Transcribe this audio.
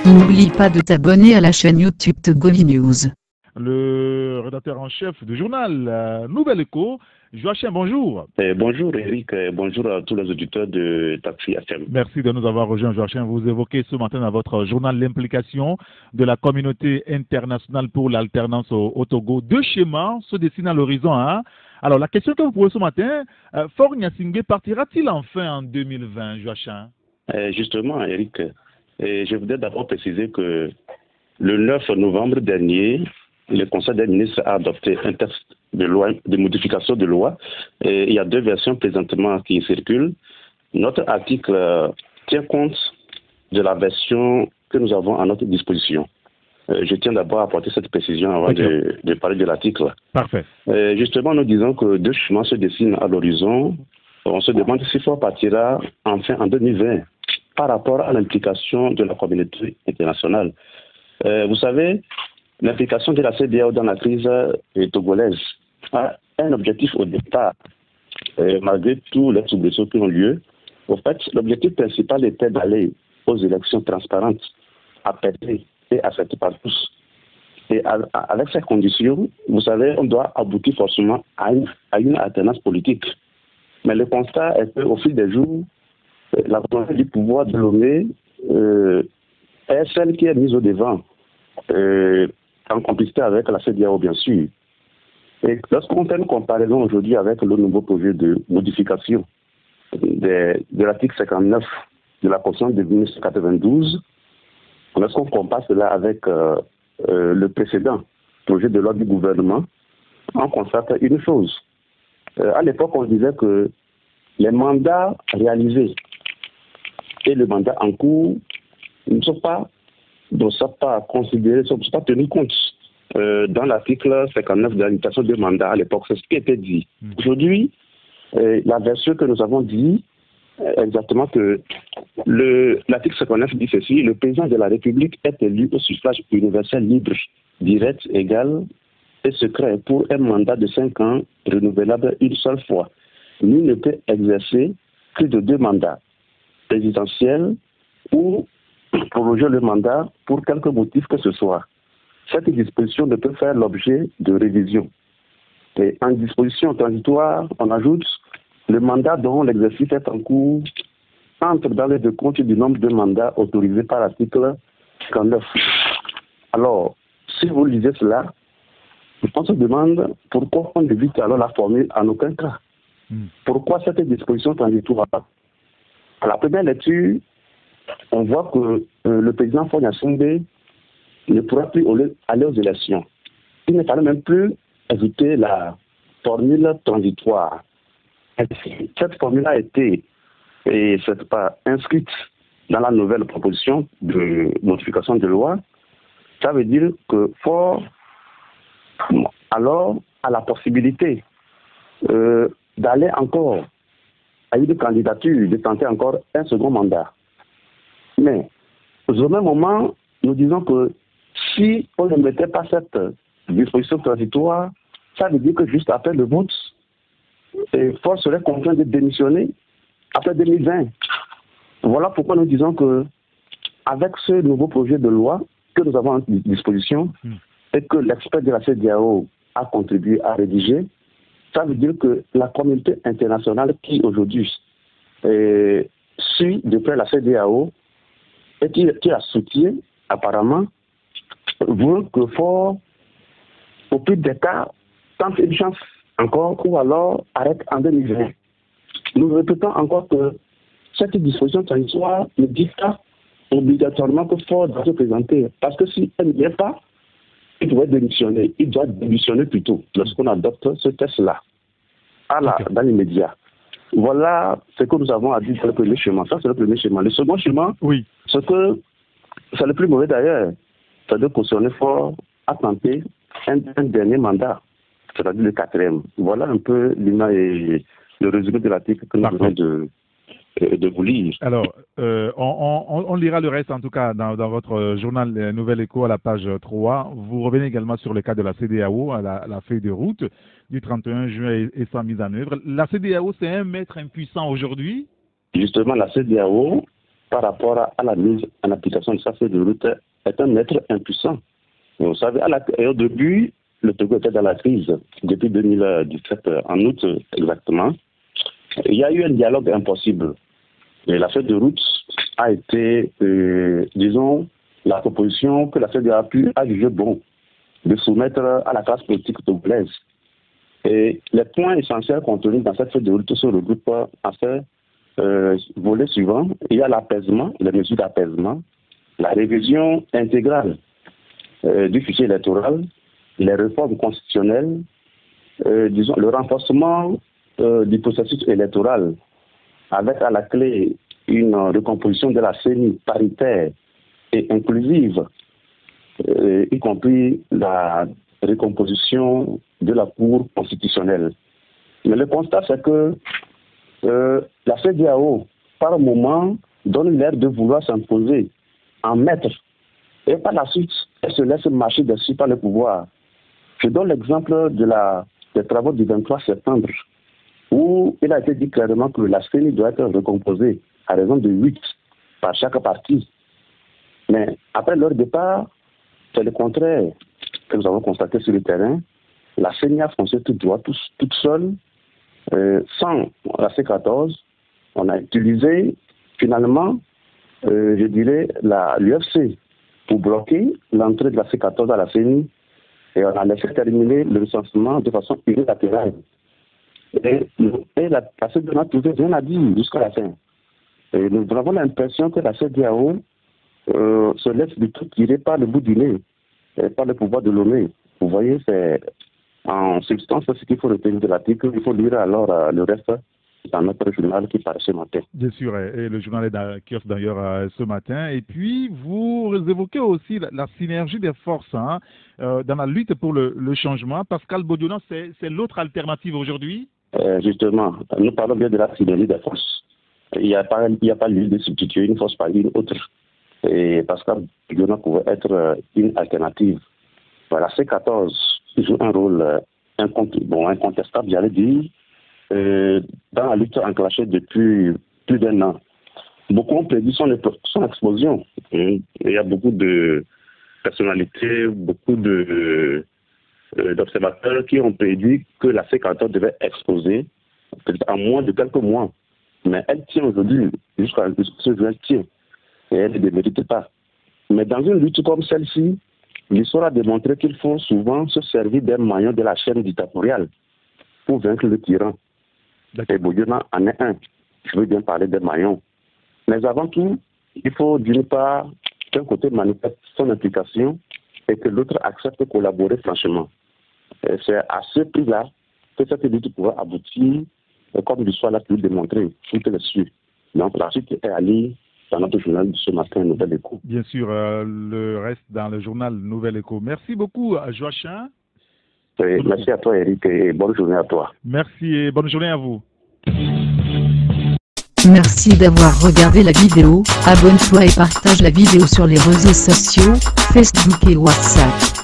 N'oublie pas de t'abonner à la chaîne YouTube Togovi News. Le rédacteur en chef du journal Nouvelle Écho, Joachim, bonjour. Bonjour Eric, bonjour à tous les auditeurs de Taxi FM. Merci de nous avoir rejoints, Joachim. Vous évoquez ce matin dans votre journal l'implication de la communauté internationale pour l'alternance au Togo. Deux schémas se dessinent à l'horizon. Alors, la question que vous posez ce matin, Faure Gnassingbé partira-t-il enfin en 2020, Joachim? Justement, Eric, je voudrais d'abord préciser que le 9 novembre dernier, le Conseil des ministres a adopté un texte de loi, de modification de loi. Et il y a deux versions présentement qui circulent. Notre article tient compte de la version que nous avons à notre disposition. Je tiens d'abord à apporter cette précision avant de parler de l'article. Parfait. Justement, nous disons que deux chemins se dessinent à l'horizon. On se demande si FOR partira enfin en 2020 par rapport à l'implication de la communauté internationale. Vous savez, l'implication de la CEDEAO dans la crise togolaise a un objectif au départ, malgré tous les soubresauts qui ont lieu. En fait, l'objectif principal était d'aller aux élections transparentes, apaisées et acceptées par tous. Et avec ces conditions, vous savez, on doit aboutir forcément à une alternance politique. Mais le constat est qu'au fil des jours, la volonté du pouvoir de Lomé est celle qui est mise au devant, en complicité avec la CEDEAO, bien sûr. Et lorsqu'on fait une comparaison aujourd'hui avec le nouveau projet de modification de l'article 59 de la Constitution de 1992, lorsqu'on compare cela avec le précédent projet de loi du gouvernement, on constate une chose. À l'époque, on disait que les mandats réalisés et le mandat en cours ne sont pas considérés, ne sont pas tenus compte dans l'article 59 de la limitation des mandats à l'époque. C'est ce qui était dit. Aujourd'hui, la version que nous avons dit exactement que l'article 59 dit ceci: le président de la République est élu au suffrage universel libre, direct, égal et secret pour un mandat de 5 ans renouvelable une seule fois. Nul ne peut exercer plus de 2 mandats présidentiels ou proroger le mandat pour quelque motif que ce soit. Cette disposition ne peut faire l'objet de révision. Et en disposition transitoire, on ajoute le mandat dont l'exercice est en cours entre dans le décompte du nombre de mandats autorisés par l'article 59. Alors, si vous lisez cela, on se demande pourquoi on évite alors la formule en aucun cas. Pourquoi cette disposition transitoire? À la première lecture, on voit que le président Faure Gnassingbé ne pourra plus aller aux élections. Il ne fallait même plus ajouter la formule transitoire. Cette formule a été inscrite dans la nouvelle proposition de modification de loi. Ça veut dire que Faure, alors, a la possibilité d'aller encore à une candidature, de tenter encore un second mandat. Mais, au même moment, nous disons que si on ne mettait pas cette disposition transitoire, ça veut dire que juste après le vote, Faure serait contraint de démissionner après 2020. Voilà pourquoi nous disons que avec ce nouveau projet de loi que nous avons à disposition et que l'expert de la CEDEAO a contribué à rédiger, ça veut dire que la communauté internationale qui aujourd'hui suit de près la CEDEAO et qui la soutient apparemment veut que Faure, au plus des cas, tente une chance encore ou alors arrête en 2020. Nous répétons encore que cette disposition transitoire ne dit pas obligatoirement que Faure doit se présenter. Parce que si elle ne vient pas, il doit démissionner. Il doit démissionner plutôt lorsqu'on adopte ce test-là. Dans les médias. Voilà ce que nous avons à dire sur le premier schéma. Ça, c'est le premier schéma. Le second schéma, c'est le plus mauvais d'ailleurs. C'est de cautionner Faure à tenter un dernier mandat, c'est-à-dire le 4e. Voilà un peu l'image et le résumé de l'article que nous venons de vous lire. Alors, on lira le reste, en tout cas, dans votre journal Nouvelle Écho à la page 3. Vous revenez également sur le cas de la CEDEAO, la feuille de route du 31 juin et sa mise en œuvre. La CEDEAO, c'est un maître impuissant aujourd'hui? Justement, la CEDEAO, par rapport à la mise en application de sa feuille de route, est un maître impuissant. Et vous savez, au début, le Togo était dans la crise, depuis 2017, en août exactement. Il y a eu un dialogue impossible. Et la feuille de route a été, disons, la proposition que la CEDEAO a jugé bon de soumettre à la classe politique togolaise. Et les points essentiels contenus dans cette feuille de route se regroupent en fait volet suivant. Il y a l'apaisement, les mesures d'apaisement, la révision intégrale du fichier électoral, les réformes constitutionnelles, disons, le renforcement du processus électoral, avec à la clé une recomposition de la CENI paritaire et inclusive, y compris la recomposition de la Cour constitutionnelle. Mais le constat, c'est que la CEDEAO, par moment, donne l'air de vouloir s'imposer en maître. Et par la suite, elle se laisse marcher dessus par le pouvoir. Je donne l'exemple des travaux du 23 septembre, où il a été dit clairement que la CENI doit être recomposée à raison de 8 par chaque parti. Mais après leur départ, c'est le contraire que nous avons constaté sur le terrain. La CENI a foncé tout droit, toute seule, sans la C14. On a utilisé finalement, je dirais, l'UFC pour bloquer l'entrée de la C14 à la CENI, et on a laissé terminer le recensement de façon unilatérale. Et la CEDEAO n'a trouvé rien à dire jusqu'à la fin. Et nous avons l'impression que la CEDEAO se laisse du tout tirer par le bout du nez, par le pouvoir de l'ONU. Vous voyez, c'est en substance ce qu'il faut retenir de l'article. Il faut lire alors le reste dans notre journal qui paraît ce matin. Bien sûr, et le journal est qui offre d'ailleurs ce matin. Et puis, vous évoquez aussi la synergie des forces dans la lutte pour le changement. Pascal Bodiona, c'est l'autre alternative aujourd'hui? Justement, nous parlons bien de la synergie des forces. Il n'y a pas lieu de substituer une force par une autre. Et Pascal Bodiona pouvait être une alternative. La C14 joue un rôle incontestable, j'allais dire, dans la lutte enclenchée depuis plus d'1 an. Beaucoup ont prédit son explosion. Il y a beaucoup de personnalités, beaucoup d'observateurs qui ont prédit que la C14 devait exploser en moins de quelques mois. Mais elle tient aujourd'hui, jusqu'à ce jour, elle tient. Et elle ne mérite pas. Mais dans une lutte comme celle-ci, l'histoire a démontré qu'il faut souvent se servir d'un maillon de la chaîne dictatoriale pour vaincre le tyran. Et Bodiona en est un. Je veux bien parler des maillons. Mais avant tout, il faut d'une part qu'un côté manifeste son implication et que l'autre accepte de collaborer franchement. Et c'est à ce prix-là que cette lutte pourra aboutir, comme l'histoire l'a pu le démontrer, toutes les cieux. Donc la suite est à lire dans notre journal de ce matin, Nouvelle Écho. Bien sûr, le reste dans le journal Nouvelle Écho. Merci beaucoup, Joachim. Merci à toi, Eric, et bonne journée à toi. Merci et bonne journée à vous. Merci d'avoir regardé la vidéo. Abonne-toi et partage la vidéo sur les réseaux sociaux, Facebook et WhatsApp.